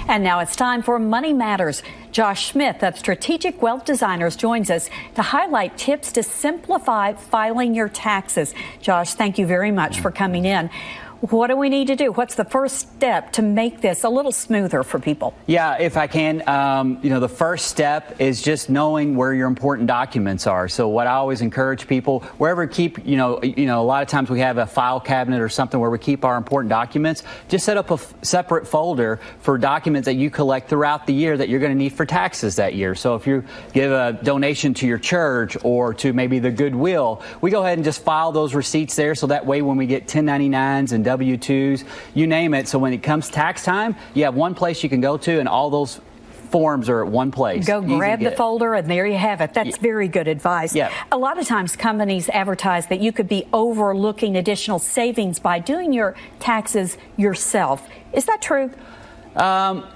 And now it's time for Money Matters. Josh Smith of Strategic Wealth Designers joins us to highlight tips to simplify filing your taxes. Josh, thank you very much for coming in. What do we need to do? What's the first step to make this a little smoother for people? Yeah, if I can, the first step is just knowing where your important documents are. So what I always encourage people, wherever keep, a lot of times we have a file cabinet or something where we keep our important documents, just set up a separate folder for documents that you collect throughout the year that you're going to need for taxes that year. So if you give a donation to your church or to maybe the Goodwill, we go ahead and just file those receipts there. So that way when we get 1099s and W-2s, you name it. So when it comes tax time, you have one place you can go to and all those forms are at one place. Go grab the folder and there you have it. That's very good advice. Yeah. A lot of times companies advertise that you could be overlooking additional savings by doing your taxes yourself. Is that true?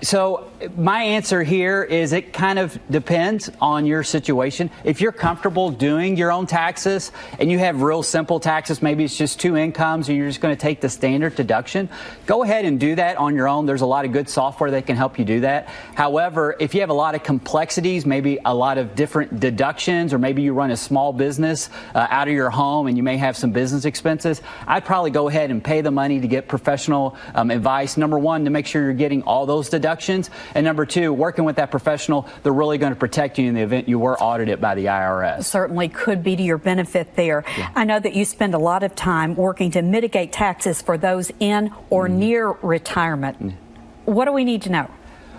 So my answer here is it kind of depends on your situation. If you're comfortable doing your own taxes and you have real simple taxes, maybe it's just two incomes or you're just going to take the standard deduction, go ahead and do that on your own. There's a lot of good software that can help you do that. However, if you have a lot of complexities, maybe a lot of different deductions, or maybe you run a small business out of your home and you may have some business expenses, I'd probably go ahead and pay the money to get professional advice. Number one, to make sure you're getting all those deductions. And number two, working with that professional, they're really going to protect you in the event you were audited by the IRS. Certainly could be to your benefit there. Yeah. I know that you spend a lot of time working to mitigate taxes for those in or near retirement. What do we need to know?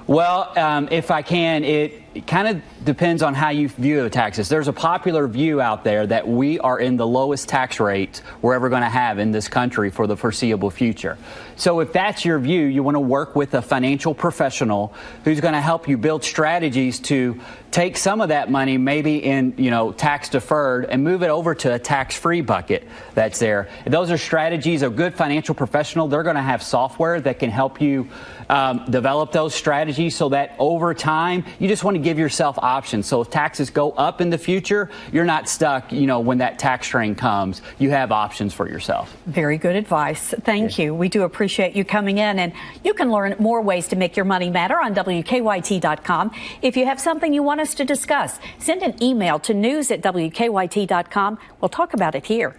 Well, if I can, it kind of depends on how you view the taxes. There's a popular view out there that we are in the lowest tax rates we're ever going to have in this country for the foreseeable future. So if that's your view, you want to work with a financial professional who's going to help you build strategies to take some of that money, maybe in, tax deferred, and move it over to a tax-free bucket that's there. And those are strategies. A good financial professional, they're going to have software that can help you develop those strategies so that over time, you just want to give yourself options. So if taxes go up in the future, you're not stuck, when that tax strain comes. You have options for yourself. Very good advice. Thank you. We do appreciate you coming in, and you can learn more ways to make your money matter on WKYT.com. If you have something you want us to discuss, send an email to news@WKYT.com. We'll talk about it here.